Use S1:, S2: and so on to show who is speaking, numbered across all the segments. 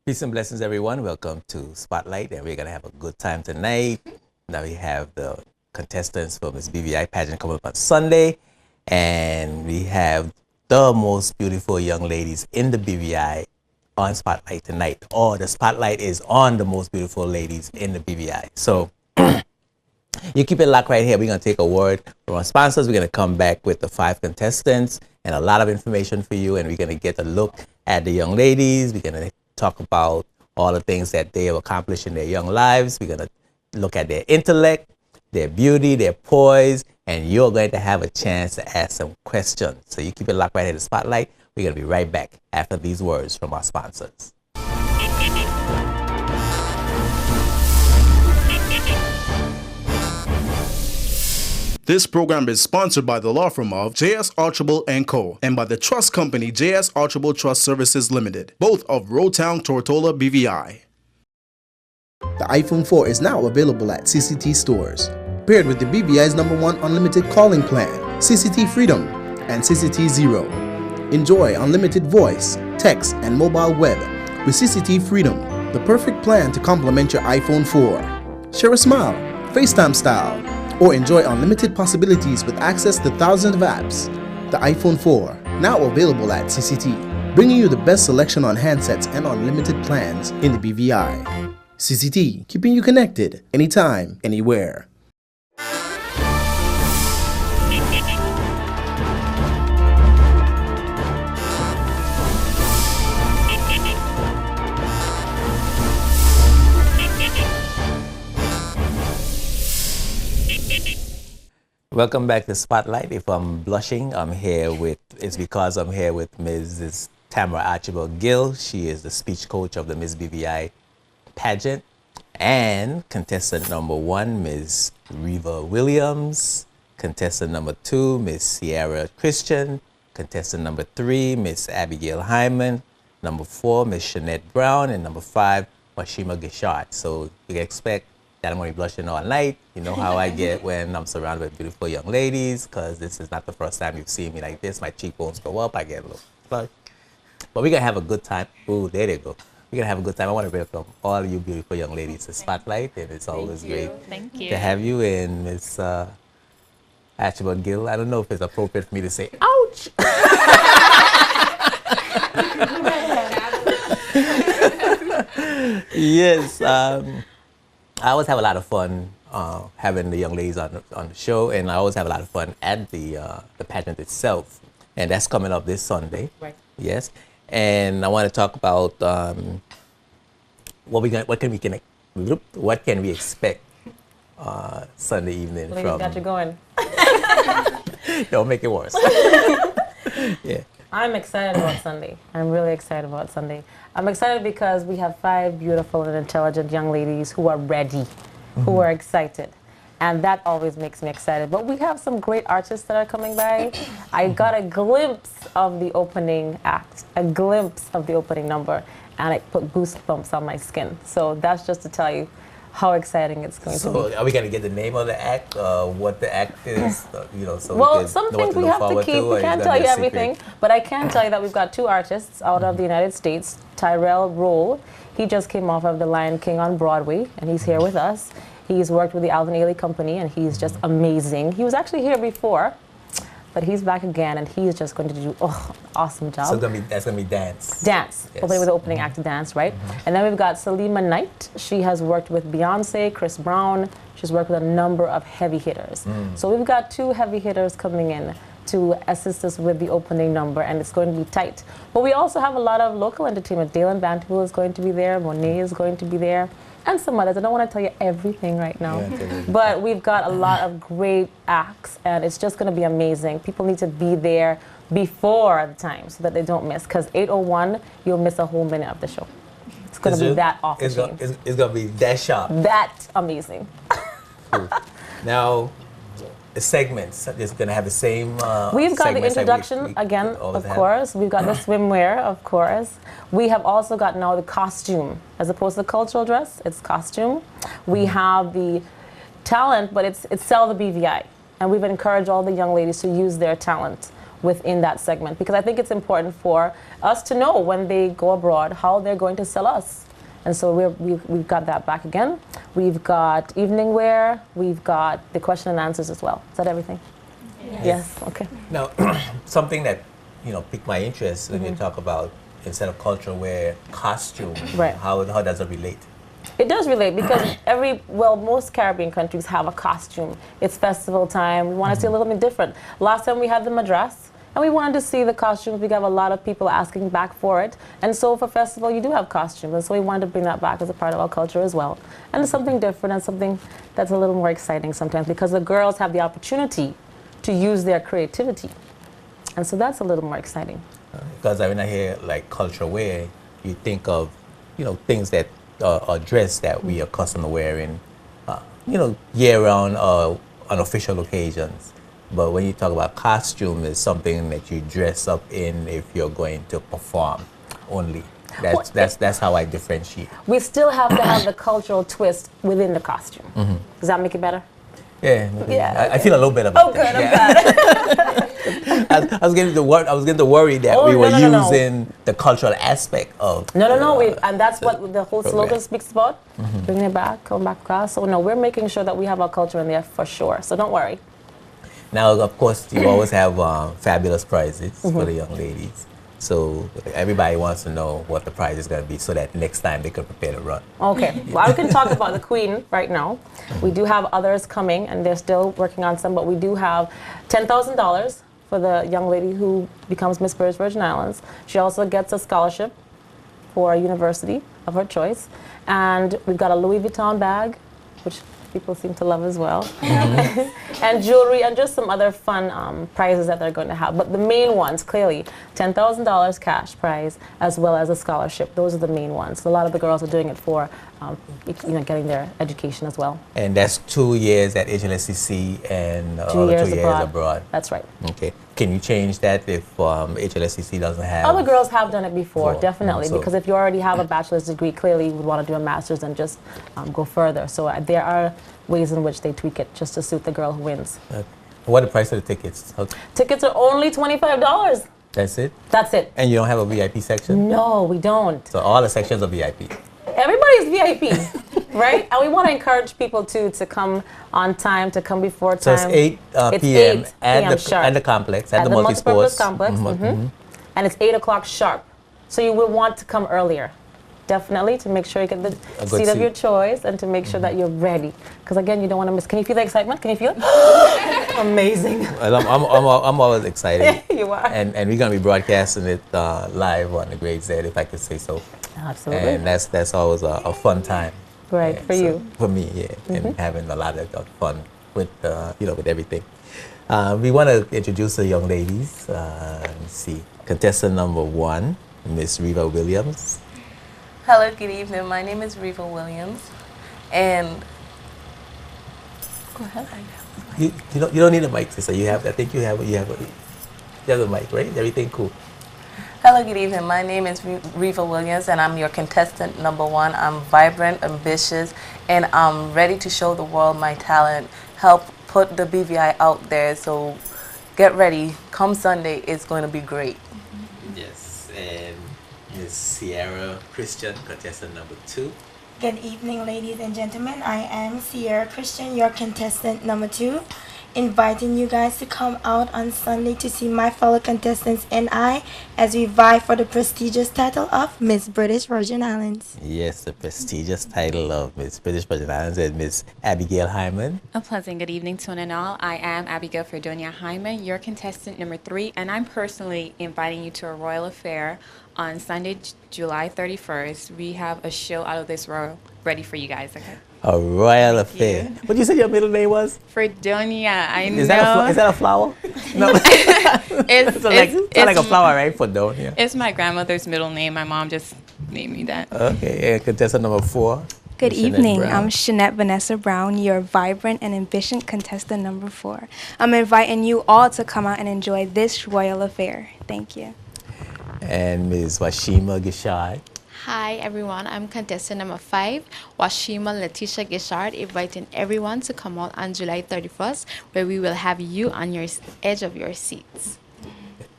S1: Peace and blessings, everyone. Welcome to Spotlight, and we're going to have a good time tonight. Now we have the contestants for Miss Bvi Pageant coming up on Sunday, and we have the most beautiful young ladies in the Bvi on Spotlight tonight. Or the Spotlight is on the most beautiful ladies in the Bvi. So you keep it locked right here. We're going to take a word from our sponsors. We're going to come back with the 5 contestants and a lot of information for you, and we're going to get a look at the young ladies. We're going to talk about all the things that they have accomplished in their young lives. We're going to look at their intellect, their beauty, their poise, and you're going to have a chance to ask some questions. So you keep it locked right here to Spotlight. We're going to be right back after these words from our sponsors.
S2: This program is sponsored by the law firm of J.S. Archibald & Co. and by the trust company J.S. Archibald Trust Services Limited, both of Roadtown, Tortola, BVI.
S3: The iPhone 4 is now available at CCT stores. Paired with the BVI's #1 unlimited calling plan, CCT Freedom and CCT Zero. Enjoy unlimited voice, text, and mobile web with CCT Freedom, the perfect plan to complement your iPhone 4. Share a smile, FaceTime style, or enjoy unlimited possibilities with access to thousands of apps. The iPhone 4, now available at CCT, bringing you the best selection on handsets and unlimited plans in the BVI. CCT, keeping you connected anytime, anywhere.
S1: Welcome back to Spotlight. If I'm blushing, it's because I'm here with Mrs. Tamara Archibald Gill. She is the speech coach of the Miss Bvi Pageant. And contestant number 1, Ms. Reva Williams. Contestant number 2, Ms. Sierra Christian. Contestant number 3, Ms. Abigail Hyman. Number 4, Ms. Shanette Brown. And number 5, Washima Gishart. So you can expect that I'm going to be blushing all night. You know how I get when I'm surrounded with beautiful young ladies, because this is not the first time you've seen me like this. My cheekbones go up, I get a little flush. But we're going to have a good time. Ooh, there they go. We're going to have a good time. I want to welcome all you beautiful young ladies to Spotlight, and it's always great to have you. And Miss Archibald Gill, I don't know if it's appropriate for me to say, ouch! Yes. I always have a lot of fun having the young ladies on the show, and I always have a lot of fun at the pageant itself, and that's coming up this Sunday.
S4: Right.
S1: Yes, and I want to talk about what can we expect Sunday evening
S4: Ladies
S1: from.
S4: got you going.
S1: Don't make it worse. Yeah.
S4: I'm excited about Sunday. I'm really excited about Sunday. I'm excited because we have 5 beautiful and intelligent young ladies who are ready, who are excited. And that always makes me excited. But we have some great artists that are coming by. I got a glimpse of the opening act, a glimpse of the opening number, and it put goosebumps on my skin. So that's just to tell you how exciting it's going to be.
S1: So are we going to get the name of the act, what the act is, so
S4: well, some things we have to keep. We can't tell you everything, but I can tell you that we've got 2 artists out of the United States. Tyrell Roll, he just came off of The Lion King on Broadway, and he's here with us. He's worked with the Alvin Ailey Company, and he's just amazing. He was actually here before, but he's back again, and he's just going to do awesome job.
S1: So that's going to be dance.
S4: Dance,
S1: Yes.
S4: opening with the opening act, dance, right? And then we've got Salima Knight. She has worked with Beyonce, Chris Brown. She's worked with a number of heavy hitters. So we've got 2 heavy hitters coming in to assist us with the opening number, and it's going to be tight. But we also have a lot of local entertainment. Dalen Bantu is going to be there, Monet is going to be there, and some others. I don't want to tell you everything right now, but we've got a lot of great acts, and it's just going to be amazing. People need to be there before the time so that they don't miss, because 8:01, you'll miss a whole minute of the show. It's going to be that off the chain.
S1: It's going to be that sharp.
S4: That amazing.
S1: Cool. Now, the segments, it's going to have the same
S4: We've got the
S1: segments that
S4: introduction again, of course. We've got the swimwear, of course. We have also got now the costume. As opposed to the cultural dress, it's costume. We have the talent, but it's Sell the BVI. And we've encouraged all the young ladies to use their talent. within that segment, because I think it's important for us to know when they go abroad how they're going to sell us. And so we've got that back again. We've got evening wear. We've got the question and answers as well. Is that everything? Yes. Okay.
S1: Now, something that piqued my interest when you talk about, instead of cultural wear, costume.
S4: Right.
S1: How does it relate?
S4: It does relate because most Caribbean countries have a costume. It's festival time. We want to see a little bit different. Last time we had the madras, and we wanted to see the costumes. We got a lot of people asking back for it. And so for festival, you do have costumes. And so we wanted to bring that back as a part of our culture as well. And it's something different and something that's a little more exciting sometimes, because the girls have the opportunity to use their creativity. And so that's a little more exciting.
S1: Because when I hear like cultural wear, you think of, things that are dress that we are accustomed to wearing, year-round or on official occasions. But when you talk about costume, it's something that you dress up in if you're going to perform only. That's how I differentiate.
S4: We still have to have the cultural twist within the costume. Does that make it better?
S1: Yeah,
S4: Yeah.
S1: I feel a little bit about
S4: good,
S1: that. I'm glad. I was getting to worry that we were using the cultural aspect of.
S4: No. And that's what the whole slogan speaks about. Bring it back, come back across. So no, we're making sure that we have our culture in there for sure. So don't worry.
S1: Now, of course, you always have fabulous prizes for the young ladies. So everybody wants to know what the prize is going to be so that next time they can prepare to run.
S4: Okay. Well, I can talk about the Queen right now. We do have others coming, and they're still working on some, but we do have $10,000 for the young lady who becomes Miss British Virgin Islands. She also gets a scholarship for a university of her choice. And we've got a Louis Vuitton bag, which people seem to love as well. And jewelry and just some other fun prizes that they're going to have. But the main ones, clearly, $10,000 cash prize as well as a scholarship. Those are the main ones. A lot of the girls are doing it for getting their education as well.
S1: And that's 2 years at HLSCC and
S4: 2 years,
S1: 2 years abroad.
S4: That's right.
S1: Okay. Can you change that if HLSCC doesn't have?
S4: Other girls have done it before,
S1: Cool.
S4: definitely,
S1: So-
S4: because if you already have a bachelor's degree, clearly you would want to do a master's and just go further. So there are ways in which they tweak it just to suit the girl who wins.
S1: What are the price of the tickets? Okay.
S4: Tickets are only $25.
S1: That's it?
S4: That's it.
S1: And you don't have a VIP section?
S4: No, we don't.
S1: So all the sections are VIP.
S4: Everybody's VIP, right? And we want to encourage people to come on time, to come before
S1: So
S4: time.
S1: it's 8
S4: It's
S1: p.m.
S4: 8 p.m. sharp.
S1: at the complex, at the
S4: multipurpose
S1: multi-sports.
S4: complex. And it's 8 o'clock sharp. So you will want to come earlier. Definitely, to make sure you get the
S1: A good
S4: seat of
S1: seat.
S4: your choice and to make sure that you're ready. Because again, you don't want to miss. Can you feel the excitement? Can you feel it? Amazing.
S1: Well, I'm always excited.
S4: You are.
S1: And we're going to be broadcasting it live on the Great Z, if I could say so.
S4: Absolutely.
S1: And that's always a fun time.
S4: Right, for you.
S1: For me, yeah. And having a lot of fun with, with everything. We want to introduce the young ladies. Let's see. Contestant number 1, Miss Reva Williams.
S5: Hello, good evening. My name is Reva Williams, and go ahead.
S1: You don't need a mic, sister. I think you have the mic, right? Everything cool.
S5: Hello, good evening. My name is Reva Williams, and I'm your contestant number 1. I'm vibrant, ambitious, and I'm ready to show the world my talent. Help put the BVI out there. So get ready. Come Sunday, it's going to be great.
S1: Yes, and Miss Sierra Christian, contestant number 2.
S6: Good evening, ladies and gentlemen. I am Sierra Christian, your contestant number 2, inviting you guys to come out on Sunday to see my fellow contestants and I as we vie for the prestigious title of Miss British Virgin Islands.
S1: Yes, the prestigious title of Miss British Virgin Islands and Miss Abigail Hyman.
S7: A pleasant good evening to one and all. I am Abigail Fredonia Hyman, your contestant number 3, and I'm personally inviting you to a royal affair on Sunday, July 31st. We have a show out of this world ready for you guys, okay?
S1: A royal affair. What did you say your middle name was?
S7: Fredonia, I know.
S1: Is that a flower? No.
S7: It's
S1: like a flower, right? Fredonia.
S7: It's my grandmother's middle name. My mom just named me that.
S1: Okay, and contestant number 4.
S8: Good
S1: Miss Shanette
S8: evening.
S1: Brown.
S8: I'm Shanette Vanessa Brown, your vibrant and ambitious contestant number 4. I'm inviting you all to come out and enjoy this royal affair. Thank you.
S1: And Ms. Washima Gishard.
S9: Hi everyone, I'm contestant number 5, Washima Letitia Gishard, inviting everyone to come out on July 31st, where we will have you on your edge of your seats.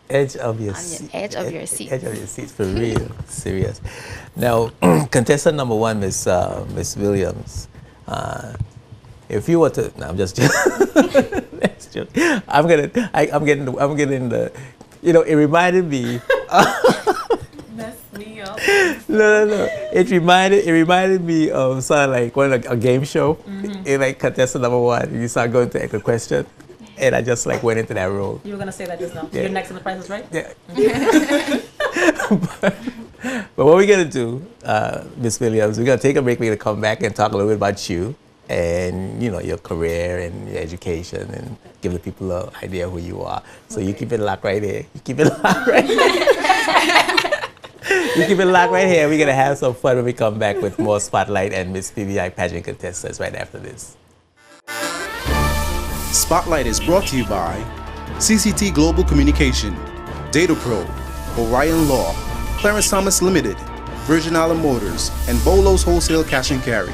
S1: Edge of your
S9: On
S1: seat.
S9: your edge of your seat.
S1: Edge of your seat, for real. Serious. Now, contestant number one, Miss Williams. If you were to, no, I'm just joking. That's joke. I'm getting the, you know, it reminded me.
S5: Mess me up.
S1: No. It reminded me of sort of like a game show. In like contestant number one, you start going to a question, and I just like went into that role.
S4: You were gonna say that just now.
S1: Yeah.
S4: You're next in the Price is Right.
S1: Yeah. but what we're gonna do, Miss Williams, we're gonna take a break. We're gonna come back and talk a little bit about you and your career and your education, and give the people an idea who you are. So you keep it locked right here. You keep it locked right here. You keep it locked right here. We're gonna have some fun when we come back with more Spotlight and Miss Bvi Pageant Contestants right after this.
S2: Spotlight is brought to you by CCT Global Communication, Data Pro, Orion Law, Clarence Thomas Limited, Virgin Island Motors, and Bolo's Wholesale Cash and Carry.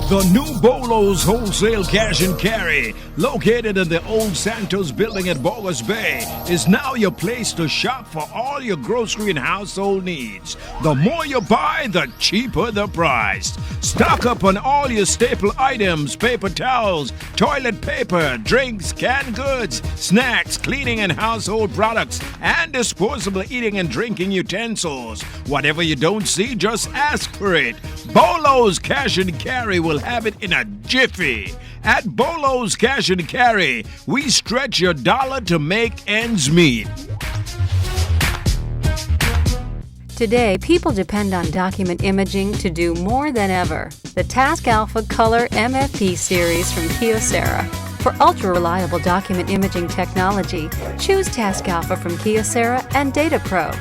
S10: The new Bolo's Wholesale Cash and Carry, located in the old Santos building at Bogus Bay, is now your place to shop for all your grocery and household needs. The more you buy, the cheaper the price. Stock up on all your staple items, paper towels, toilet paper, drinks, canned goods, snacks, cleaning and household products, and disposable eating and drinking utensils. Whatever you don't see, just ask for it. Bolo's Cash and Carry will have it in a jiffy. At Bolo's Cash and Carry, we stretch your dollar to make ends meet.
S11: Today, people depend on document imaging to do more than ever. The Task Alpha Color MFP series from Kyocera. For ultra-reliable document imaging technology, choose Task Alpha from Kyocera and Data Pro.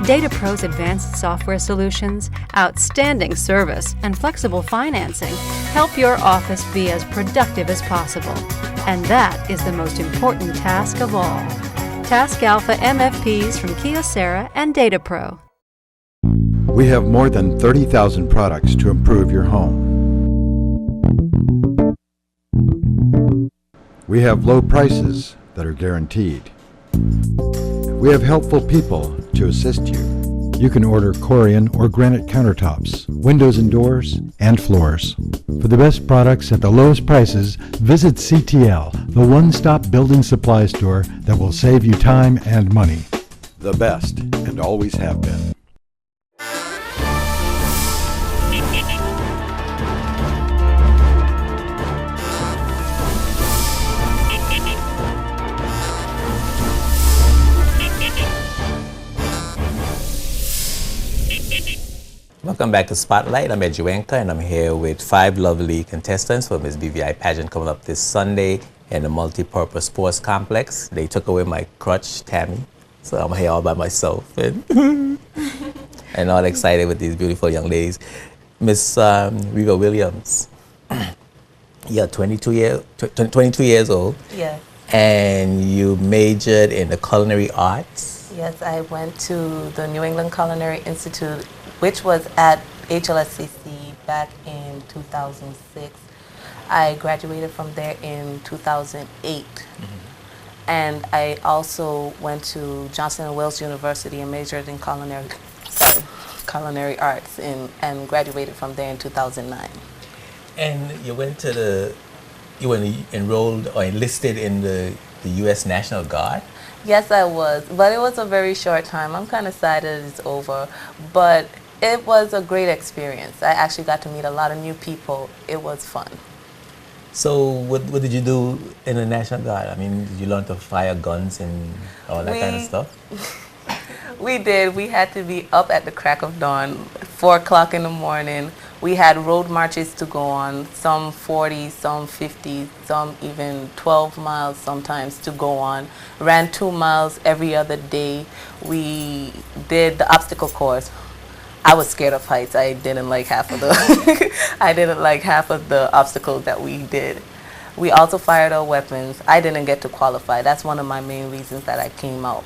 S11: Data Pro's advanced software solutions, outstanding service, and flexible financing help your office be as productive as possible. And that is the most important task of all. Task Alpha MFPs from Kyocera and Data Pro.
S12: We have more than 30,000 products to improve your home. We have low prices that are guaranteed. We have helpful people to assist you. You can order Corian or granite countertops, windows and doors, and floors. For the best products at the lowest prices, visit CTL, the one-stop building supply store that will save you time and money. The best, and always have been.
S1: Welcome back to Spotlight. I'm Edjuenka, and I'm here with 5 lovely contestants for Miss Bvi Pageant coming up this Sunday in the Multi-Purpose Sports Complex. They took away my crutch, Tammy, so I'm here all by myself and all excited with these beautiful young ladies. Miss Riva Williams, you're 22 years old.
S5: Yes.
S1: And you majored in the culinary arts.
S5: Yes, I went to the New England Culinary Institute, which was at HLSCC back in 2006. I graduated from there in 2008. And I also went to Johnson & Wales University and majored in culinary arts and graduated from there in 2009.
S1: And you went to enrolled or enlisted in the U.S. National Guard?
S5: Yes, I was, but it was a very short time. I'm kind of sad that it's over, but it was a great experience. I actually got to meet a lot of new people. It was fun.
S1: So what did you do in the National Guard? I mean, did you learn to fire guns and all that kind of stuff?
S5: We did. We had to be up at the crack of dawn, 4 o'clock in the morning. We had road marches to go on, some 40, some 50, some even 12 miles sometimes to go on. Ran 2 miles every other day. We did the obstacle course. I was scared of heights. I didn't like half of the obstacles that we did. We also fired our weapons. I didn't get to qualify. That's one of my main reasons that I came out.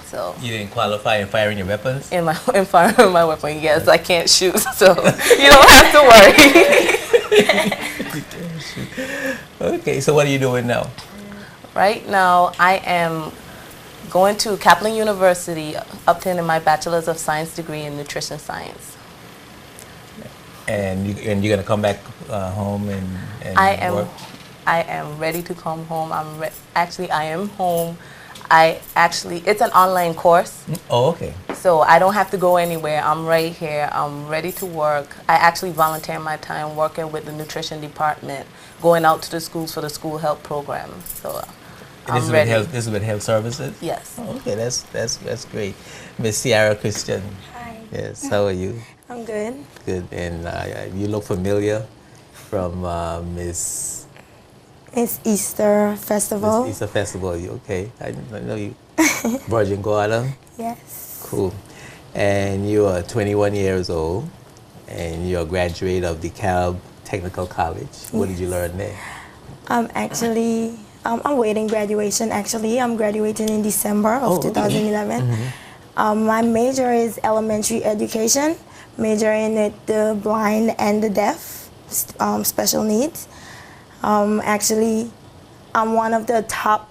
S5: So
S1: you didn't qualify in firing your weapons?
S5: In firing my weapon, yes, I can't shoot, so you don't have to worry.
S1: Okay, so what are you doing now?
S5: Right now, I am going to Kaplan University, obtaining my Bachelor's of Science degree in Nutrition Science.
S1: And you're gonna come back home and work?
S5: I am ready to come home. Actually, I am home. It's an online course.
S1: Oh, okay.
S5: So I don't have to go anywhere. I'm right here. I'm ready to work. I actually volunteer my time working with the nutrition department, going out to the schools for the school health program. So I'm ready.
S1: This is with health services?
S5: Yes.
S1: Oh, okay, that's great. Miss Ciara Christian.
S6: Hi.
S1: Yes, how are you?
S6: I'm good.
S1: Good, and you look familiar from Miss
S6: Easter Festival.
S1: Miss Easter Festival. You okay? I know you. Virgin Gorda.
S6: Yes.
S1: Cool. And you are 21 years old, and you're a graduate of DeKalb Technical College. What did you learn there?
S6: I'm awaiting graduation. Actually, I'm graduating in December of 2011. Mm-hmm. My major is elementary education. Majoring in the blind and the deaf, special needs. Actually, I'm one of the top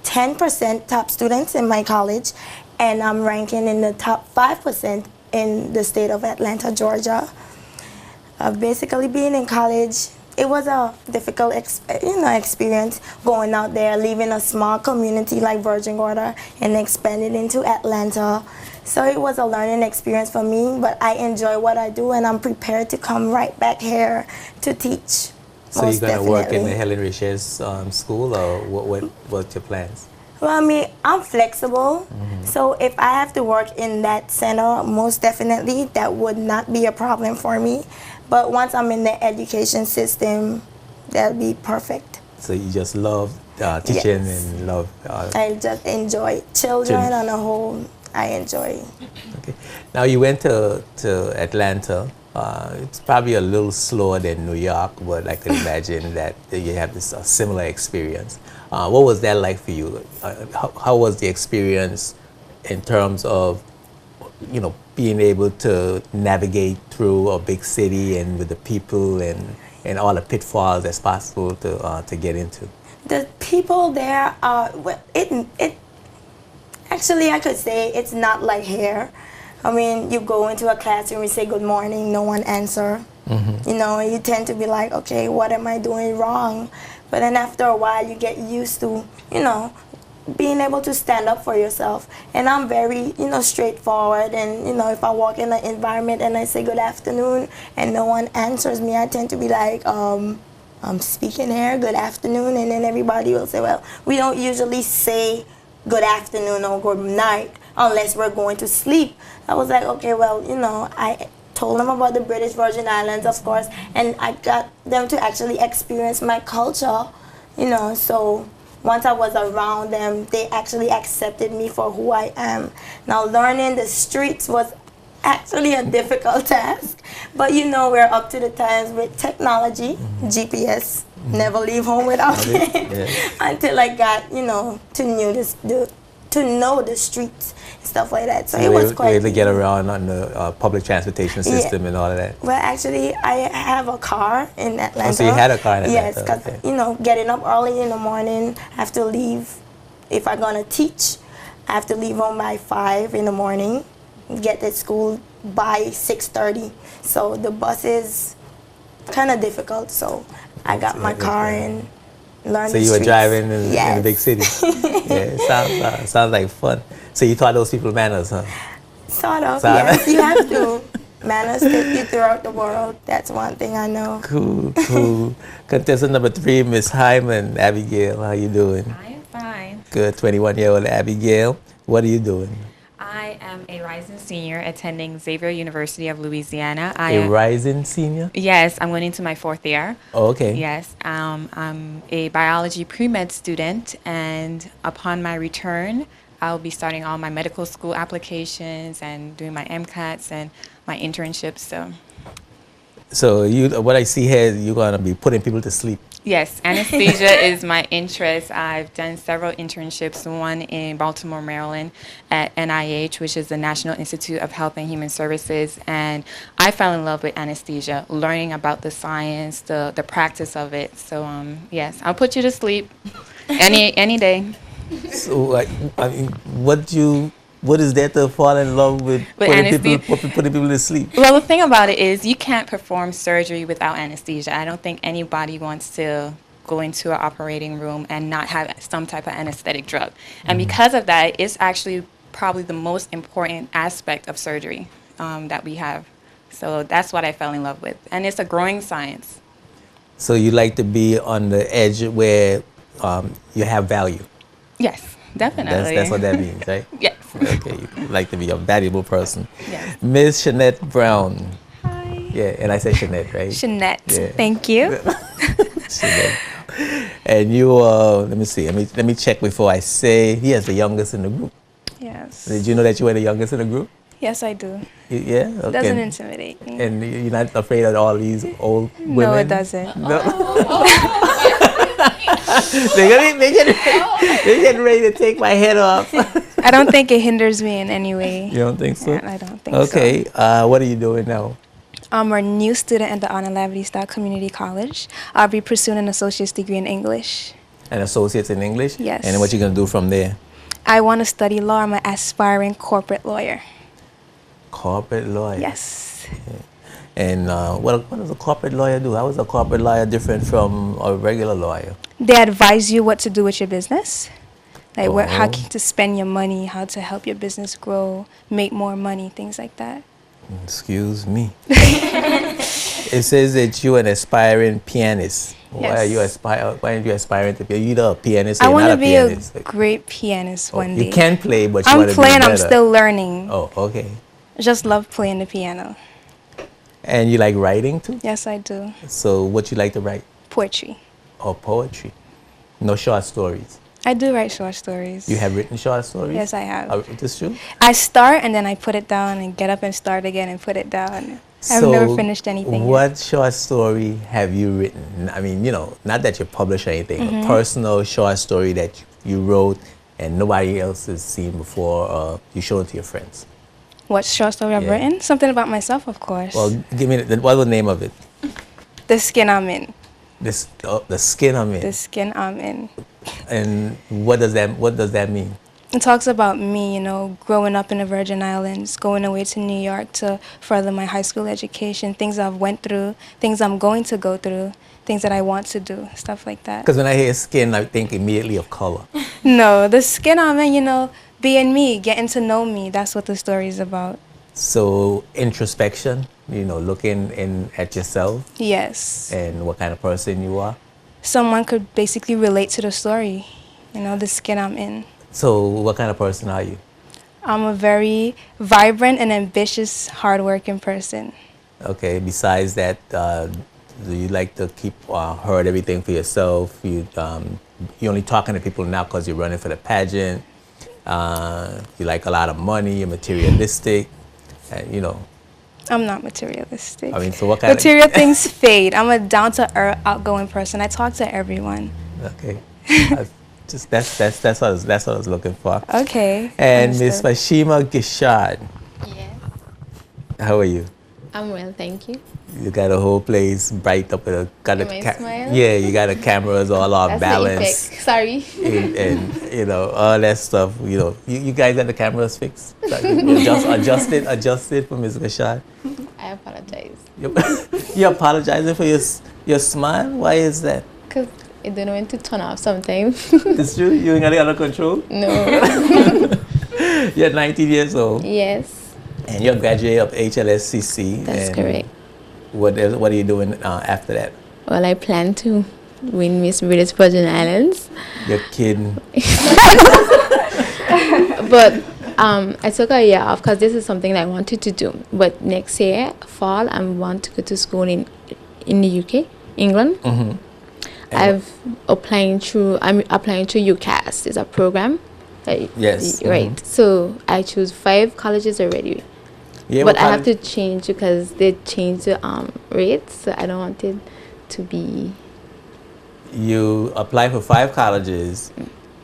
S6: 10% top students in my college, and I'm ranking in the top 5% in the state of Atlanta, Georgia. Basically, being in college, it was a difficult experience going out there, leaving a small community like Virgin Gorda and expanding into Atlanta. So it was a learning experience for me, but I enjoy what I do, and I'm prepared to come right back here to teach.
S1: So you're going to work in the Helen Rich's school, or what's your plans?
S6: Well, I mean, I'm flexible, so if I have to work in that center, most definitely that would not be a problem for me. But once I'm in the education system, that'll be perfect.
S1: So you just love teaching and love...
S6: I just enjoy children on a whole. I enjoy.
S1: Okay. Now you went to Atlanta. It's probably a little slower than New York, but I could imagine that you have this similar experience. What was that like for you? How was the experience in terms of, being able to navigate through a big city and with the people and all the pitfalls that's possible to get into?
S6: The people there are, actually, I could say it's not like here. I mean, you go into a classroom, you say good morning, no one answer. You tend to be like, okay, what am I doing wrong? But then after a while, you get used to, being able to stand up for yourself. And I'm very, straightforward. And, if I walk in an environment and I say good afternoon and no one answers me, I tend to be like, I'm speaking here, good afternoon. And then everybody will say, well, we don't usually say good afternoon or good night unless we're going to sleep. I was like, okay, well, I told them about the British Virgin Islands, of course, and I got them to actually experience my culture, so once I was around them, they actually accepted me for who I am. Now, learning the streets was actually a difficult task, but we're up to the times with technology, GPS, never leave home without it, until I got, to know the streets and stuff like that. So it was quite
S1: able to get around on the public transportation system and all of that.
S6: Well, actually, I have a car in Atlanta.
S1: Oh, so you had a car in Atlanta?
S6: Yes, because getting up early in the morning, I have to leave. If I'm gonna teach, I have to leave home by 5 in the morning, get to school by 6:30. So the bus is kind of difficult. So I got my car and learned.
S1: So you were driving in the big city. Yeah, it sounds like fun. So you taught those people manners, huh?
S6: Sort of. Yes, you have to. Manners take you throughout the world. That's one thing I know.
S1: Cool. Contestant number 3, Miss Hyman Abigail. How you doing?
S7: I am fine.
S1: Good. 21-year-old Abigail. What are you doing?
S7: I am a rising senior attending Xavier University of Louisiana.
S1: Rising senior?
S7: Yes, I'm going into my 4th year.
S1: Oh, okay.
S7: Yes, I'm a biology pre-med student, and upon my return, I'll be starting all my medical school applications and doing my MCATs and my internships. So,
S1: So what I see here, you're gonna be putting people to sleep.
S7: Yes, anesthesia is my interest. I've done several internships, one in Baltimore, Maryland at NIH, which is the National Institute of Health and Human Services, and I fell in love with anesthesia, learning about the science, the practice of it. So yes, I'll put you to sleep any day.
S1: So I mean, what is there to fall in love with putting people to sleep?
S7: Well, the thing about it is you can't perform surgery without anesthesia. I don't think anybody wants to go into an operating room and not have some type of anesthetic drug. And because of that, it's actually probably the most important aspect of surgery that we have. So that's what I fell in love with. And it's a growing science.
S1: So you like to be on the edge where you have value?
S7: Yes, definitely.
S1: That's what that means, right?
S7: Yes.
S1: Okay, you like to be a valuable person.
S7: Yes.
S1: Ms. Shanette Brown.
S8: Hi.
S1: Yeah, and I say Shanette, right?
S8: Shanette.
S1: Yeah.
S8: Thank you.
S1: Shanette. And you, let me see. Let me check before I say. He is the youngest in the group.
S8: Yes.
S1: Did you know that you were the youngest in the group?
S8: Yes, I do.
S1: Yeah. Okay.
S8: Doesn't intimidate me.
S1: And you're not afraid of all these old women?
S8: No, it doesn't.
S1: No. They're getting ready to take my head off.
S8: I don't think it hinders me in any way.
S1: You don't think so?
S8: Yeah, I don't think so.
S1: Okay. What are you doing now?
S8: I'm a new student at the Honor Laverty Community College. I'll be pursuing an associate's degree in English.
S1: An associate's in English?
S8: Yes.
S1: And what you going to do from there?
S8: I want to study law. I'm an aspiring corporate lawyer.
S1: Corporate lawyer?
S8: Yes.
S1: Yeah. And what does a corporate lawyer do? How is a corporate lawyer different from a regular lawyer?
S8: They advise you what to do with your business. Like how to spend your money, how to help your business grow, make more money, things like that.
S1: Excuse me. It says that you're an aspiring pianist.
S8: Yes.
S1: Why are you aspiring to be? You're either a pianist or
S8: I
S1: you're
S8: want
S1: not
S8: to
S1: a
S8: be
S1: pianist.
S8: a great pianist one day.
S1: You can play, but you want to be
S8: playing,
S1: better.
S8: I'm still learning.
S1: Oh, okay.
S8: Just love playing the piano.
S1: And you like writing too?
S8: Yes, I do.
S1: So what you like to write?
S8: Poetry.
S1: Oh, poetry. No short stories.
S8: I do write short stories.
S1: You have written short stories?
S8: Yes, I have.
S1: Is this true?
S8: I start and then I put it down and get up and start again and put it down. I've never finished anything
S1: What
S8: yet.
S1: short story have you written? I mean, not that you publish anything, a personal short story that you wrote and nobody else has seen before, you showed it to your friends.
S8: What short story I've written? Something about myself, of course.
S1: Well, give me, what was the name of it?
S8: The Skin I'm In.
S1: The Skin I'm In.
S8: The Skin I'm In.
S1: And what does that mean?
S8: It talks about me, growing up in the Virgin Islands, going away to New York to further my high school education, things I've went through, things I'm going to go through, things that I want to do, stuff like that.
S1: Because when I hear skin, I think immediately of color.
S8: No, the skin I'm in, being me, getting to know me, that's what the story is about.
S1: So introspection, looking at yourself.
S8: Yes.
S1: And what kind of person you are.
S8: Someone could basically relate to the story, the skin I'm in.
S1: So what kind of person are you?
S8: I'm a very vibrant and ambitious, hardworking person.
S1: Okay, besides that, do you like to keep heard everything for yourself? You're only talking to people now because you're running for the pageant. You like a lot of money, you're materialistic, and
S8: I'm not materialistic.
S1: I mean, so what kind
S8: Material things fade. I'm a down-to-earth, outgoing person. I talk to everyone.
S1: Okay. That's what I was looking for.
S8: Okay.
S1: And Miss Fashima Gishard.
S9: Yes.
S1: How are you?
S9: I'm well, thank you.
S1: You got a whole place bright up with
S9: smile?
S1: Yeah, you got the cameras all off balance.
S9: Sorry.
S1: and all that stuff. You guys got the cameras fixed. Adjusted for Ms. Gishard.
S9: I apologize.
S1: You apologizing for your smile? Why is that?
S9: Because I don't know when to turn off sometimes.
S1: It's true? You ain't got it under control?
S9: No.
S1: You're 19 years old.
S9: Yes.
S1: And you're a graduate of HLSCC.
S9: That's correct.
S1: What are you doing after that?
S9: Well, I plan to win Miss British Virgin Islands.
S1: You're kidding.
S9: But I took a year off because this is something that I wanted to do. But next year, fall, I want to go to school in the UK, England.
S1: Mm-hmm.
S9: I'm applying through UCAS. It's a program.
S1: Yes.
S9: Right.
S1: Mm-hmm.
S9: So I choose 5 colleges already.
S1: Yeah,
S9: but I have to change because they changed the rates, so I don't want it to be.
S1: You apply for 5 colleges,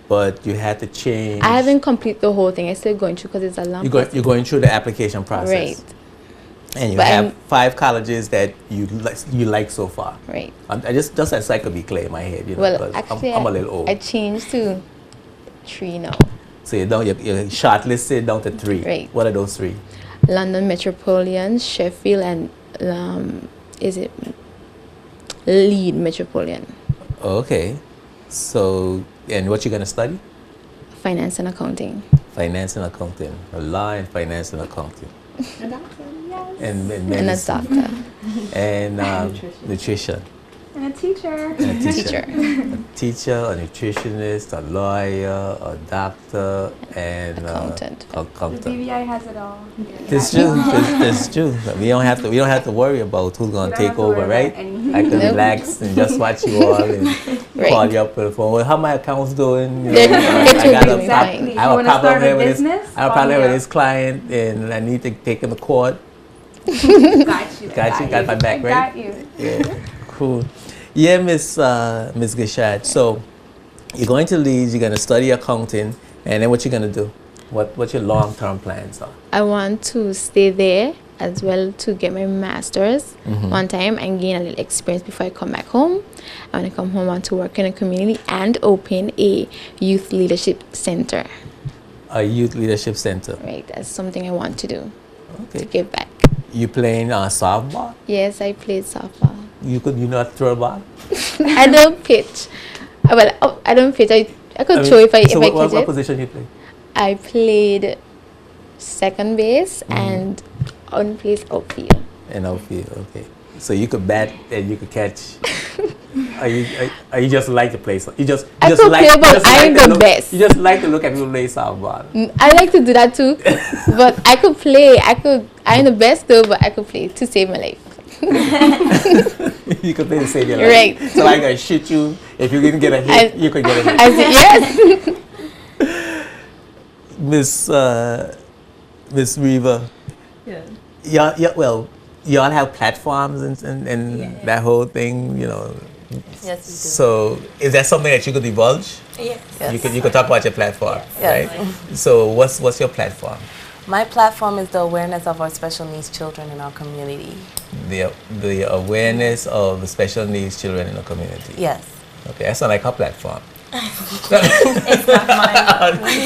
S1: but you had to change.
S9: I haven't completed the whole thing. I'm still going through because it's a long process.
S1: You're going through the application process.
S9: Right.
S1: And you have 5 colleges that you like so far.
S9: Right.
S1: I just so I could be clear in my head. You know,
S9: Well, actually,
S1: I'm a little old.
S9: I changed to 3 now.
S1: So you're shortlisted down to 3.
S9: Right.
S1: What are those 3?
S9: London Metropolitan, Sheffield, and is it Lead Metropolitan?
S1: Okay. So, and what you gonna study?
S9: Finance and accounting.
S1: Finance and accounting. A law and finance and accounting.
S9: A doctor, yes.
S1: And
S9: a doctor.
S1: And nutrition.
S8: And a teacher.
S1: And a teacher. A teacher, a nutritionist, a lawyer, a doctor, and
S9: accountant.
S1: Accountant.
S8: BVI has it all.
S1: It's true. It's true. We don't have to worry about who's gonna take over, right? I can relax and just watch you all and call you up with the phone. Well, how my account's doing? You know, I have a problem here with this. I have a problem with this client, and I need to take him to court.
S8: Got you.
S1: Got my back, right?
S8: Got you.
S1: Yeah. Cool. Yeah, Miss Gashad. So you're going to Leeds. You're gonna study accounting, and then what you're gonna do? What your long-term plans are?
S9: I want to stay there as well to get my master's one time and gain a little experience before I come back home. I want to come home, I want to work in a community and open a youth leadership center.
S1: A youth leadership center.
S9: Right, that's something I want to do.
S1: Okay.
S9: To give back.
S1: You playing softball?
S9: Yes, I played softball.
S1: You not throw a ball?
S9: I don't pitch. Well, I don't pitch. I could throw if I catch it.
S1: What position you play?
S9: I played second base and on place outfield.
S1: And outfield, okay. So you could bat and you could catch. Are you just like to play? You just
S9: I
S1: just
S9: could
S1: like.
S9: play, but
S1: just
S9: I'm
S1: like
S9: the best.
S1: You just like to look at people play softball.
S9: I like to do that too, but I could play. I'm the best though, but I could play to save my life.
S1: You could play to save your life.
S9: Right.
S1: So I gotta shoot you. If you didn't get a hit, you could get a hit.
S9: Yes.
S1: Miss Reva.
S5: Yeah.
S1: Well, y'all have platforms and that whole thing, you know.
S5: Yes, we do.
S1: So is that something that you could divulge?
S6: Yes.
S1: You could talk about your platform,
S5: Yes.
S1: right? So what's your platform?
S5: My platform is the awareness of our special needs children in our community.
S1: The awareness of the special needs children in the community.
S5: Yes.
S1: Okay, that's not like her platform.
S6: It's not mine.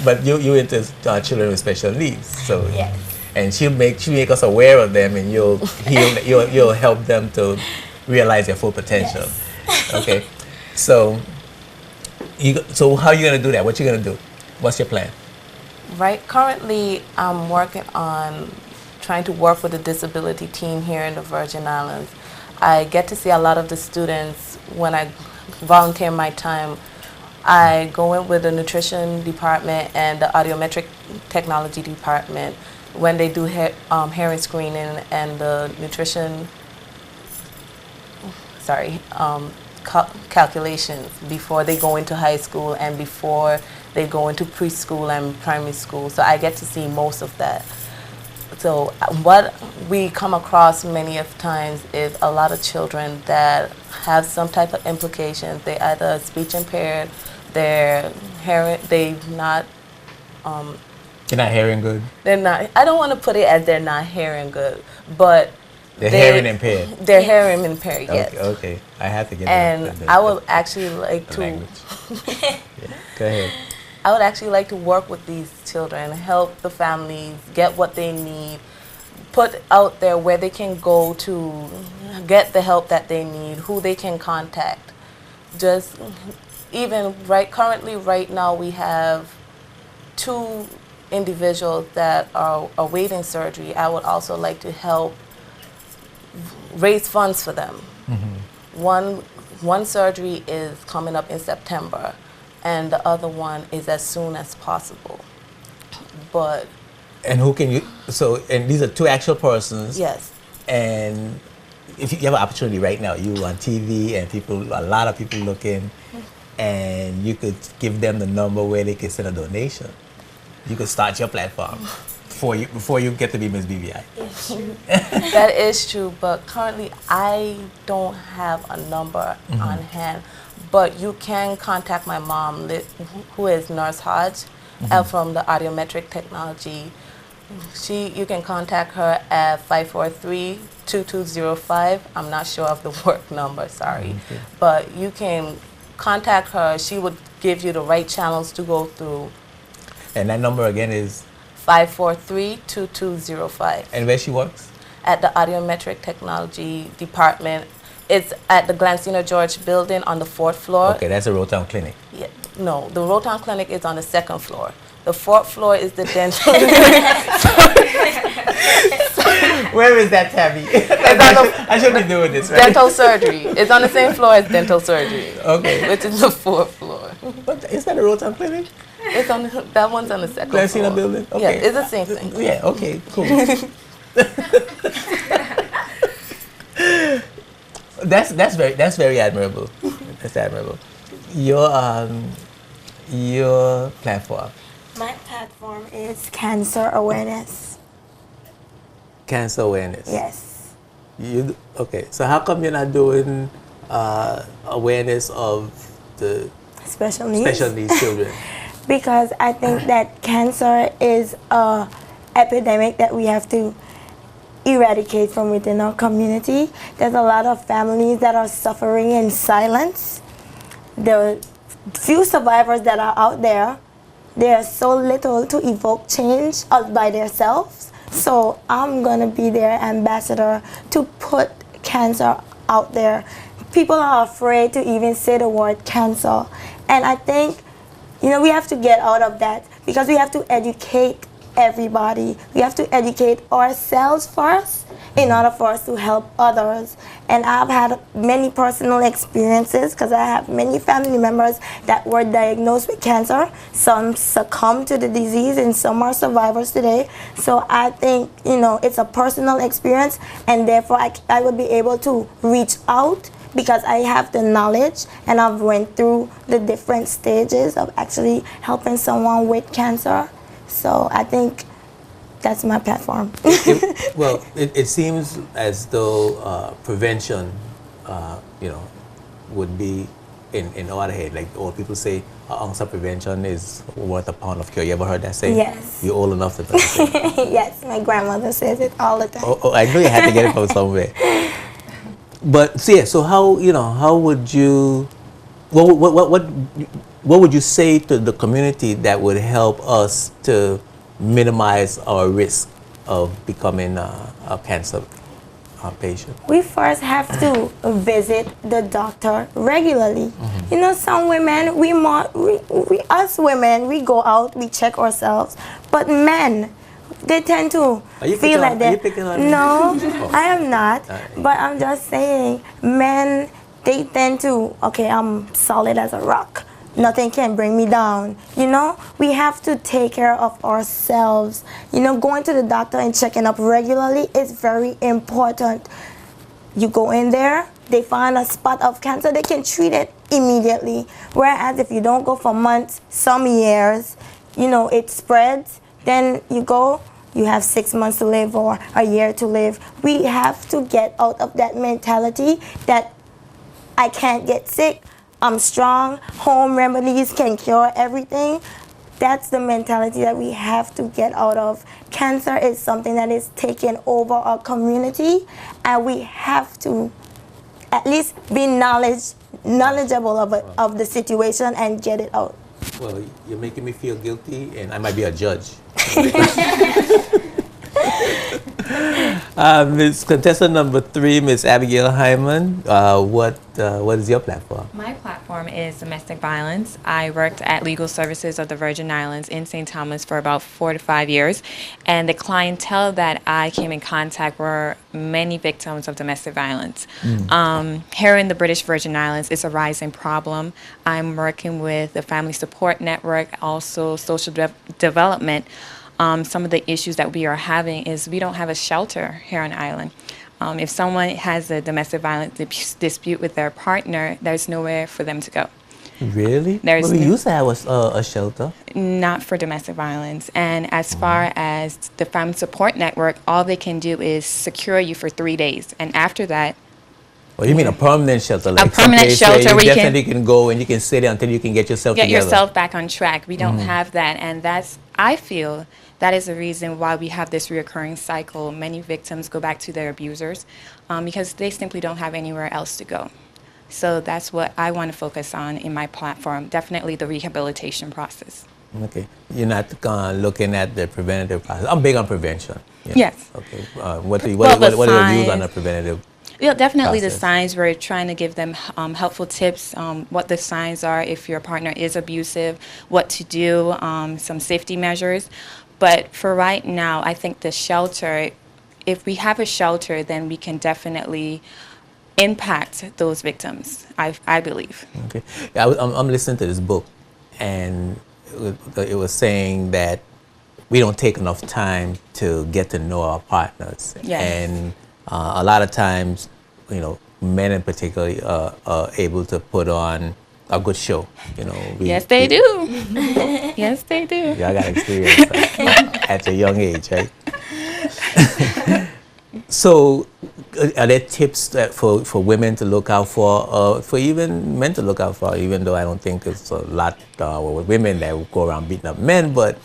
S1: but you into children with special needs, so
S6: Yes.
S1: and she make us aware of them, and you'll help them to realize their full potential.
S6: Yes.
S1: Okay, so how are you gonna do that? What you gonna do? What's your plan?
S5: Right. Currently, I'm working on trying to work with the disability team here in the Virgin Islands. I get to see a lot of the students when I volunteer my time. I go in with the nutrition department and the audiometric technology department when they do hearing screening and the nutrition, calculations before they go into high school and before they go into preschool and primary school. So I get to see most of that. So what we come across many of times is a lot of children that have some type of implications. They either speech impaired, they're not.
S1: You're not hearing good.
S5: They're not. I don't want to put it as they're not hearing good, but
S1: they're hearing impaired.
S5: They're hearing impaired. Yes.
S1: Okay. I have to get.
S5: And I would actually like to.
S1: Yeah. Go ahead.
S5: I would actually like to work with these children, help the families get what they need, put out there where they can go to get the help that they need, who they can contact. Just even currently right now we have 2 individuals that are awaiting surgery. I would also like to help raise funds for them. Mm-hmm. One surgery is coming up in September, and the other one is as soon as possible. But
S1: and who can you? So and these are 2 actual persons.
S5: Yes.
S1: And if you have an opportunity right now, you on TV and a lot of people looking, and you could give them the number where they can send a donation. you could start your platform before you get to be Miss BVI.
S5: That is true, but currently I don't have a number on hand. But you can contact my mom, who is Nurse Hodge, from the Audiometric Technology. You can contact her at 543-2205. I'm not sure of the work number, sorry. But you can contact her. She would give you the right channels to go through.
S1: And that number again is?
S5: 543-2205.
S1: And where she works?
S5: At the Audiometric Technology Department. It's at the Glancina George building on the 4th floor.
S1: Okay, that's a Rotown Clinic.
S5: Yeah, no, the Rotown Clinic is on the 2nd floor. The 4th floor is the dental.
S1: Where is that, Tabby? I should be doing this, right?
S5: Dental surgery. It's on the same floor as dental surgery.
S1: Okay.
S5: Which is the 4th floor.
S1: Is that a Rotown Clinic?
S5: It's on that one's on the 2nd floor.
S1: Glancina building? Okay.
S5: Yeah, it's the same thing.
S1: Yeah, okay, cool. That's very admirable. That's admirable. Your platform.
S6: My platform is cancer awareness.
S1: Cancer awareness.
S6: Yes.
S1: Okay. So how come you're not doing awareness of the
S6: special needs
S1: children?
S6: Because I think that cancer is a epidemic that we have to eradicate from within our community. There's a lot of families that are suffering in silence. The few survivors that are out there, they are so little to evoke change all by themselves. So I'm going to be their ambassador to put cancer out there. People are afraid to even say the word cancer. And I think, we have to get out of that because we have to educate everybody. We have to educate ourselves first in order for us to help others. And I've had many personal experiences because I have many family members that were diagnosed with cancer. Some succumbed to the disease and some are survivors today. So I think, it's a personal experience and therefore I would be able to reach out because I have the knowledge and I've went through the different stages of actually helping someone with cancer. So I think that's my platform.
S1: It seems as though prevention, would be in order head. Like old people say, an ounce of prevention is worth a pound of cure. You ever heard that saying?
S6: Yes.
S1: You're old enough to know that.
S6: Yes, my grandmother says it all the time.
S1: Oh, I know you had to get it from somewhere. But so how would you? What would you say to the community that would help us to minimize our risk of becoming a cancer patient?
S6: We first have to visit the doctor regularly. Some women, us women, we go out, we check ourselves. But men, they tend to feel like that.
S1: Are you picking on me?
S6: No, I am not. But I'm just saying, men, they tend to, okay, I'm solid as a rock. Nothing can bring me down. We have to take care of ourselves. Going to the doctor and checking up regularly is very important. You go in there, they find a spot of cancer, they can treat it immediately. Whereas if you don't go for months, some years, it spreads, then you go, you have 6 months to live or a year to live. We have to get out of that mentality that I can't get sick. I'm strong, home remedies can cure everything. That's the mentality that we have to get out of. Cancer is something that is taking over our community, and we have to at least be knowledgeable of the situation and get it out.
S1: Well, you're making me feel guilty, and I might be a judge. Miss Contestant number 3, Miss Abigail Hyman, what is your platform?
S7: My platform is domestic violence. I worked at Legal Services of the Virgin Islands in St. Thomas for about 4 to 5 years, and the clientele that I came in contact were many victims of domestic violence. Here in the British Virgin Islands, it's a rising problem. I'm working with the Family Support Network, also social development. Some of the issues that we are having is we don't have a shelter here on the island. If someone has a domestic violence dispute with their partner, there's nowhere for them to go.
S1: Really?
S7: There's
S1: Well, we used to have a shelter.
S7: not for domestic violence. And as far as the Family Support Network, all they can do is secure you for 3 days. And after that,
S1: Well, you mean a permanent shelter? Like
S7: permanent
S1: someplace
S7: shelter
S1: where
S7: where you
S1: definitely can go and you can sit there until you can get yourself
S7: get
S1: together.
S7: yourself back on track. We don't have that. And I feel that is the reason why we have this reoccurring cycle. Many victims go back to their abusers because they simply don't have anywhere else to go. So that's what I want to focus on in my platform, definitely the rehabilitation process.
S1: Okay. You're not looking at the preventative process. I'm big on prevention.
S7: Yes.
S1: Okay. What are your views on the preventative?
S7: Yeah, definitely the
S1: process?
S7: signs. We're trying to give them helpful tips, what the signs are if your partner is abusive, what to do, some safety measures. But for right now, I think the shelter, if we have a shelter, then we can definitely impact those victims, I believe.
S1: Okay. Yeah, I'm listening to this book, and it was saying that we don't take enough time to get to know our partners.
S7: Yes.
S1: And a lot of times, men in particular are able to put on a good show.
S7: Yes, they do. Yes, they do.
S1: Yeah, I got experience at a young age, right? So, are there tips for women to look out for even men to look out for? Even though I don't think it's a lot with women that will go around beating up men, but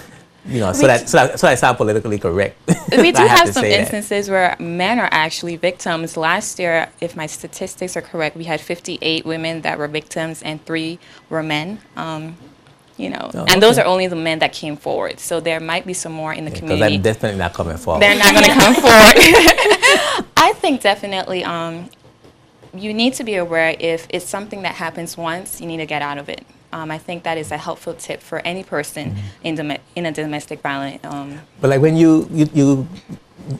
S1: so I sound politically correct.
S7: We do
S1: I
S7: have
S1: to
S7: some
S1: say that.
S7: instances where men are actually victims. Last year, if my statistics are correct, we had 58 women that were victims and 3 were men. And those are only the men that came forward. So there might be some more in the community.
S1: Because I'm definitely not coming forward.
S7: They're not going to come forward. I think definitely you need to be aware if it's something that happens once, you need to get out of it. I think that is a helpful tip for any person in a domestic violence.
S1: But like when you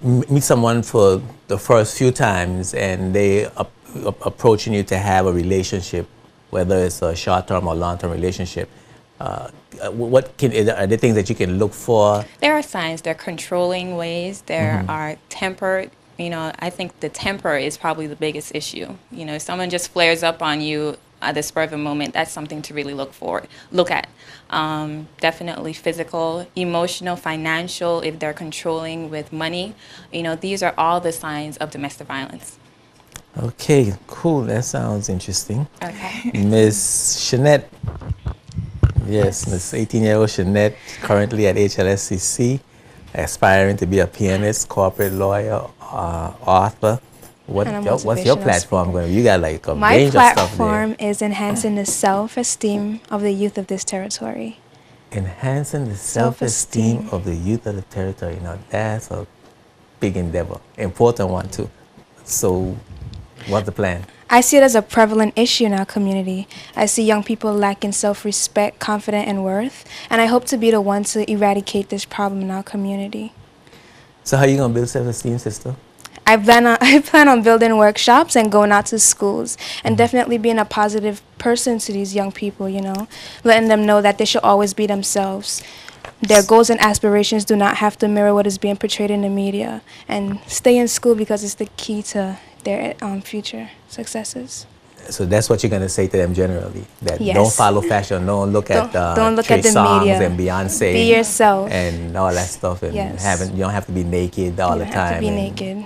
S1: meet someone for the first few times and they approaching you to have a relationship, whether it's a short-term or long-term relationship, are there things that you can look for?
S7: There are signs. There are controlling ways. There are temper. I think the temper is probably the biggest issue. If someone just flares up on you at the spur of a moment, that's something to really look at. Definitely physical, emotional, financial, if they're controlling with money. These are all the signs of domestic violence.
S1: Okay, cool. That sounds interesting.
S7: Okay.
S1: Miss Shanette. Yes, Miss 18-year-old Shanette, currently at HLSCC, aspiring to be a pianist, corporate lawyer, author. What's your platform going to be? You got like a range of stuff there.
S8: My platform is enhancing the self-esteem of the youth of this territory.
S1: Enhancing the self-esteem of the youth of the territory. Now that's a big endeavor, important one too. So what's the plan?
S8: I see it as a prevalent issue in our community. I see young people lacking self-respect, confidence, and worth, and I hope to be the one to eradicate this problem in our community.
S1: So how are you going to build self-esteem, sister?
S8: I plan on building workshops and going out to schools and definitely being a positive person to these young people, letting them know that they should always be themselves. Their goals and aspirations do not have to mirror what is being portrayed in the media, and stay in school because it's the key to their future successes.
S1: So that's what you're going to say to them generally, that
S8: Yes.
S1: don't follow fashion, don't look at Trey
S8: the
S1: Songz
S8: media.
S1: and Beyonce.
S8: Be yourself.
S1: And all that stuff. And
S8: Yes.
S1: you don't have to be naked all the
S8: You
S1: time.
S8: have to be naked.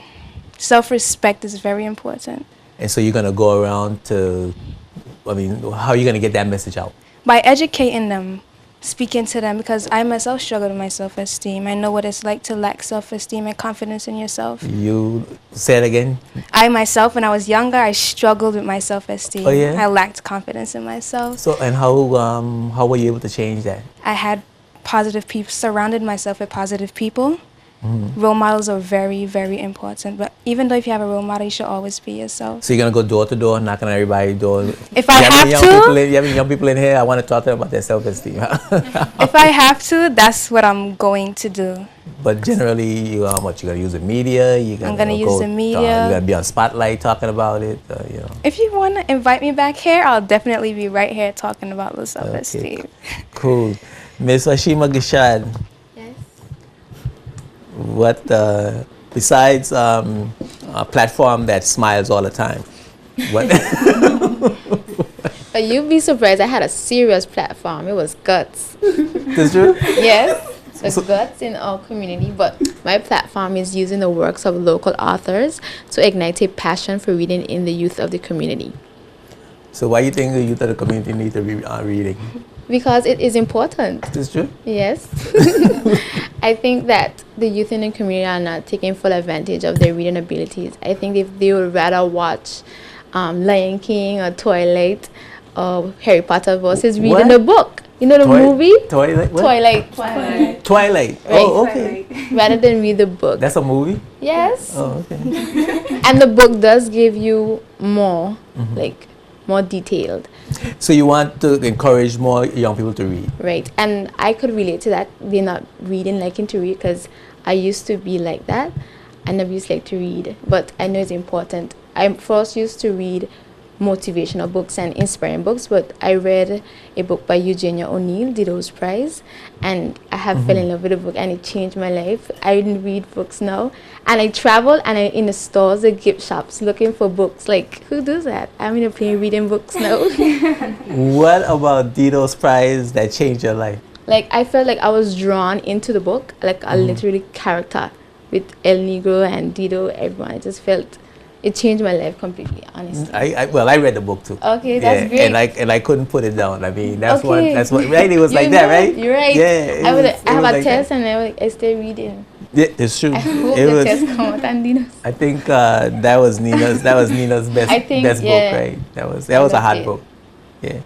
S8: Self-respect is very important.
S1: And so you're going to go around how are you going to get that message out?
S8: By educating them, speaking to them, because I myself struggle with my self-esteem. I know what it's like to lack self-esteem and confidence in yourself.
S1: You say it again?
S8: I myself, when I was younger, I struggled with my self-esteem.
S1: Oh, yeah?
S8: I lacked confidence in myself.
S1: So, and how were you able to change that?
S8: I had positive people, surrounded myself with positive people. Role models are very, very important. But even though if you have a role model, you should always be yourself.
S1: So you're going to go door to door, knocking on everybody's door?
S8: If I have to?
S1: You have any young people in here? I want to talk to them about their self-esteem.
S8: If I have to, that's what I'm going to do.
S1: But generally, you're going to use the media?
S8: I'm going to use the media.
S1: You're going to be on Spotlight talking about it?
S8: If you want to invite me back here, I'll definitely be right here talking about the self-esteem.
S1: Okay. Cool. Miss Ashima Gishad.
S9: Yes.
S1: What, besides a platform that smiles all the time, what?
S9: But you'd be surprised. I had a serious platform. It was guts.
S1: That's true?
S9: Yes. So guts in our community, but my platform is using the works of local authors to ignite a passion for reading in the youth of the community.
S1: So why do you think the youth of the community need to be reading?
S9: Because it is important.
S1: That's true?
S9: Yes. I think that the youth in the community are not taking full advantage of their reading abilities. I think if they would rather watch Lion King or Twilight or Harry Potter versus reading a book. You know the movie?
S1: Twilight? What?
S9: Twilight.
S1: Twilight.
S9: Right.
S1: Oh, okay.
S9: Rather than read the book.
S1: That's a movie?
S9: Yes.
S1: Oh, okay.
S9: And the book does give you more, like, more detailed.
S1: So you want to encourage more young people to read?
S9: Right. And I could relate to that. They're not reading, liking to read, because I used to be like that. I never used to like to read, but I know it's important. I first used to read motivational books and inspiring books, but I read a book by Eugenia O'Neill, Dido's Prize, and I have fell in love with the book, and it changed my life. I read books now, and I travel and I'm in the stores, the gift shops, looking for books. Like, who does that? I'm in a plane reading books now.
S1: What about Dido's Prize that changed your life?
S9: Like, I felt like I was drawn into the book, like a literary character with El Negro and Dido, everyone. I just felt it changed my life completely, honestly.
S1: I read the book too.
S9: Okay, that's great.
S1: And I couldn't put it down. I mean, that's
S9: Okay.
S1: what right? It was like that, right?
S9: You're right.
S1: Yeah.
S9: I have a
S1: like
S9: test
S1: that.
S9: and I stay reading.
S1: Yeah, it's true.
S9: I hope
S1: It
S9: the
S1: was,
S9: test come out and Nina's.
S1: I think that was Nina's best
S9: I think,
S1: best
S9: yeah.
S1: book, right? That was a hard
S9: it.
S1: book. Yeah.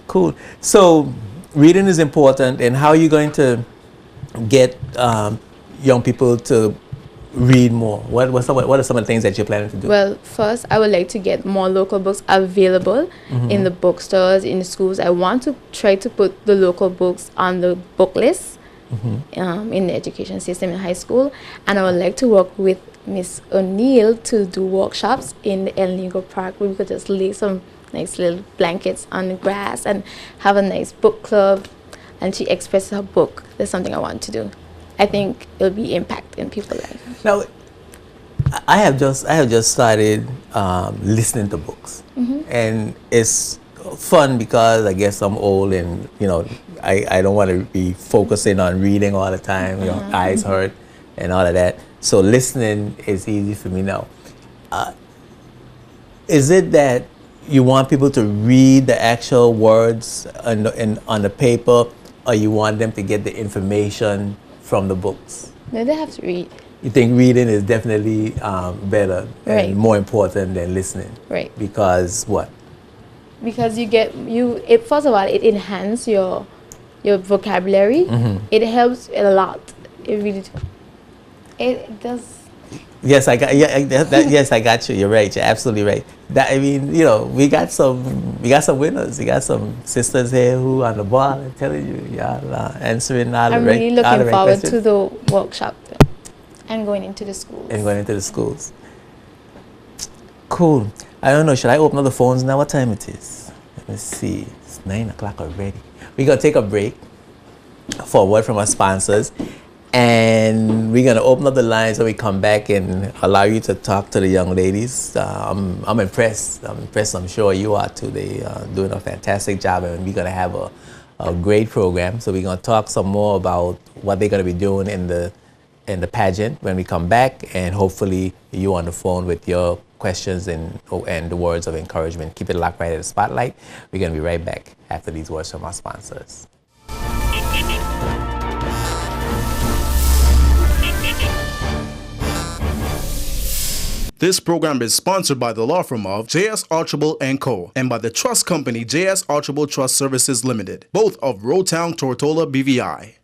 S1: Cool. So reading is important, and how are you going to get young people to read more? What are some of the things that you're planning to do?
S9: Well, first, I would like to get more local books available in the bookstores, in the schools. I want to try to put the local books on the book list in the education system in high school. And I would like to work with Miss O'Neill to do workshops in the El Negro Park, where we could just lay some nice little blankets on the grass and have a nice book club. And she expresses her book. That's something I want to do. I think it'll be impact in people's life.
S1: Now, I have just started listening to books, and it's fun because I guess I'm old, and I don't want to be focusing on reading all the time. Eyes hurt and all of that. So listening is easy for me now. Is it that you want people to read the actual words on the paper, or you want them to get the information from the books?
S9: No, they have to read.
S1: You think reading is definitely better and more important than listening?
S9: Right.
S1: Because what?
S9: Because first of all, it enhances your vocabulary. It helps a lot. It really does. It does.
S1: Yes, I got. Yes, I got you. You're right. You're absolutely right. That, I mean, we got some winners. We got some sisters here who on the ball. I'm telling you, y'all answering all the right.
S9: I'm really looking forward
S1: questions.
S9: to the workshop and going into the schools.
S1: Cool. I don't know. Should I open up the phones now? What time it is? Let me see. It's 9 o'clock already. We're gonna take a break for a word from our sponsors. And we're going to open up the lines when we come back and allow you to talk to the young ladies. I'm impressed. I'm sure you are too. They are doing a fantastic job, and we're going to have a great program. So we're going to talk some more about what they're going to be doing in the pageant when we come back, and hopefully you on the phone with your questions and the words of encouragement. Keep it locked right at the spotlight. We're going to be right back after these words from our sponsors.
S2: This program is sponsored by the law firm of J.S. Archibald & Co. and by the trust company J.S. Archibald Trust Services Limited, both of Rotown, Tortola, BVI.